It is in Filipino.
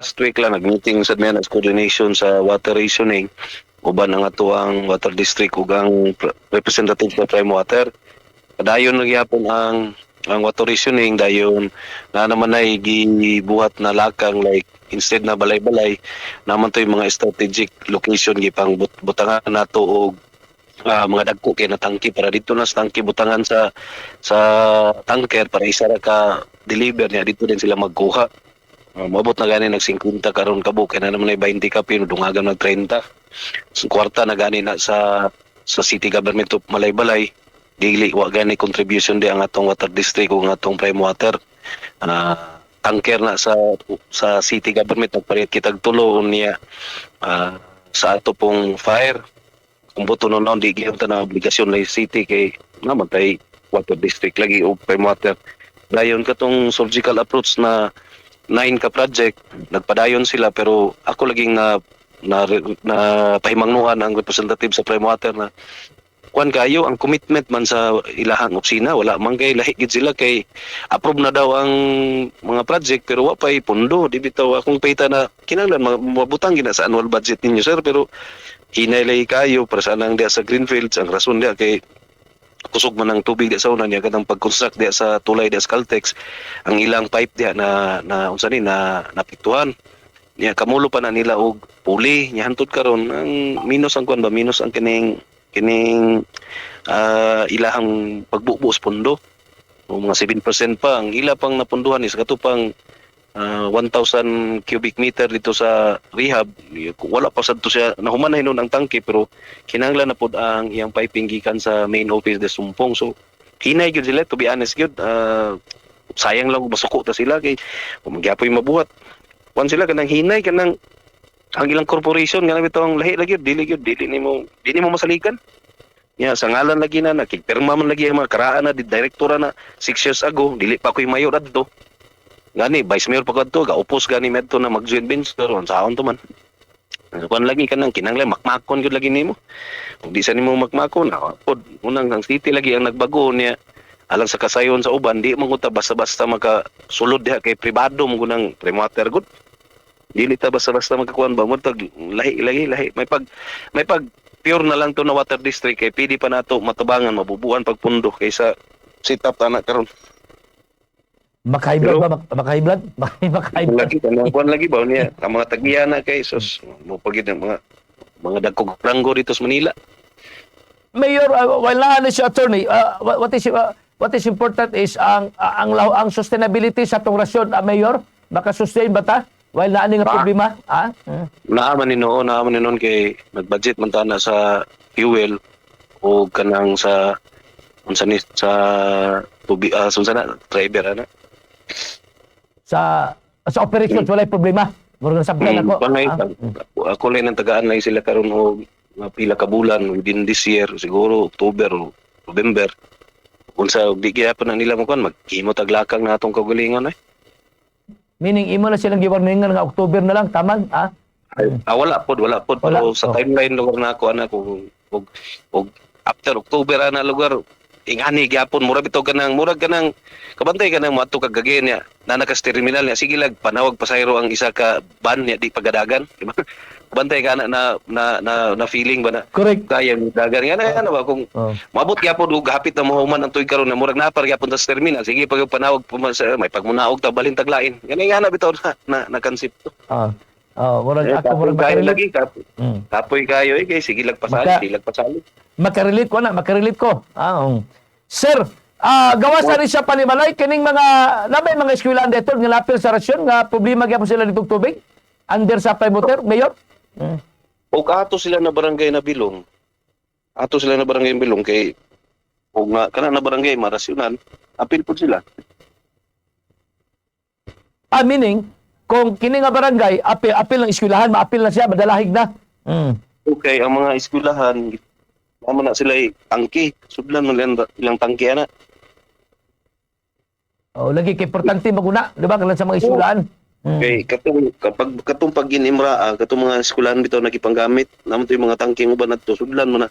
last week lang nag-meeting sa maintenance coordination sa water rationing uban ang ato ang water district ug ang representative sa prime water. Dayon nagyapon ang water rationing dayon na naman ay gibuhat na lakang like instead na balay-balay naman to yung mga strategic location gipang butangan nato og mga dagko kay na tangke para dito na sa tangke butangan sa tanker para isa ra ka deliver niya dito din sila magkuha. Mabot na gani nag 50 karon kabo kay na naman ay 20 ka pero dungagan nag 30. So kwarta na gani na sa city government of Malaybalay dili wa gani contribution di ang atong water district ug ang atong prime water. Tanker na sa city government nagpalit kitag tulo niya sa ato pong fire kung buto noon di gyud na obligasyon ng city kay naman tay water district lagi o prime water. Dayon katong surgical approach na 9 ka project nagpadayon sila pero ako laging na pahimangnuhan ang representative sa prime water na kuan kayo ang commitment man sa ilahang opisina wala man kay lahi gid sila kay approve na daw ang mga project pero wa pay pondo di bitaw akong payta na kinahanglan mabutang gina sa annual budget ninyo sir pero hinay kayo para sa nang dia sa Greenfields ang rason dia kay kusog man ang tubig di sa una niya kadang pag-construct di sa tulay di sa Caltex ang ilang pipe di na unsa ni na napiktuhan niya kamulo pa na nila og puli nya hantud karon ang minus ang kuan ba minus ang kining ilahang pagbubuos pondo o mga 7% pa ang ila pang napunduhan is katupang 1,000 cubic meter dito sa rehab wala pa sad to siya nahuman na hinon ang tangke pero kinahanglan na pud ang iyang piping gikan sa main office de Sumpong so hinay gyud sila to be honest gyud sayang lang masuko ta sila kay kung magyapoy mabuhat kuan sila kanang hinay kanang ang ilang corporation nga bitaw ang lahi lagi dili nimo masalikan ya sa ngalan lagi na nakipirma man lagi ang mga karaan na direktora na 6 years ago dili pa ko'y mayor adto gani vice mayor pa kadto gaupos gani medto na mag-joint venture on saon to man kuan lagi kanang kinanglan makmakon gyud lagi nimo ug di sa nimo makmakon pod unang ang city lagi ang nagbago niya alang sa kasayon sa uban di man ta basta-basta makasulod diha kay pribado mo gunang premater good dili ta basta-basta magkakuan ba mo tag lahi may pag pure na lang to na water district kay pili pa nato matabangan mabubuan pagpundo kaysa sit up ana karon Makahiblad ba? Makahiblad? Makahiblad. Kuan lagi ba niya ang mga tagiya na kay sus mo pagid ang mga dagkog ranggo dito sa Manila. Mayor, while na si attorney, what is important is ang sustainability sa tong rasyon, Mayor, maka-sustain ba ta? While na nga problema, Naaman ni noon kay nag-budget man ta na sa fuel o kanang sa unsa ni sa tubi unsa na driver ana. Sa operations walay problema. Murag sabihan ako. Bangay ako lang nang tagaan lang sila karon og pila ka bulan within this year siguro October o November. Unsa di gyapon na nila mo kon maghimo taglakang na atong kagalingon Meaning imo na silang giwarningan nga October na lang taman wala pod pero sa timeline lugar na ako ana og after October ana lugar ingani gyapon murag bitaw kanang kabantay kanang moadto kag gagay niya na nakas terminal niya sige lag panawag pasayro ang isa ka van niya di pagadagan diba kabantay ka na feeling ba na correct kaya dagan nga ba kung mabot gyapon og hapit na mahuman ang tuig karon na murag napar gyapon sa terminal sige pag panawag may pagmunaog ta balhin taglain gani nga bitaw na konsepto murag ako murag makarelate kapoy kayo kay sige lag pasali makarelate ko sir gawas na rin siya panimalay kining mga labay mga eskwelahan dito nga lapil sa rasyon nga problema gyapon sila ditong tubig under supply water mayor o ato sila na barangay na bilong kay o nga kana na barangay marasyonan apil po sila meaning kung kini nga barangay apil ng eskwelahan maapil na siya madalahig na okay ang mga eskwelahan naman na sila tangki sudlan mo ilang tangki ana lagi kay importante maguna di ba kalan sa mga eskwelahan okay katong pag ginimra katong mga eskwelahan bitaw nagipanggamit namon to yung mga tangki uban adto sudlan mo na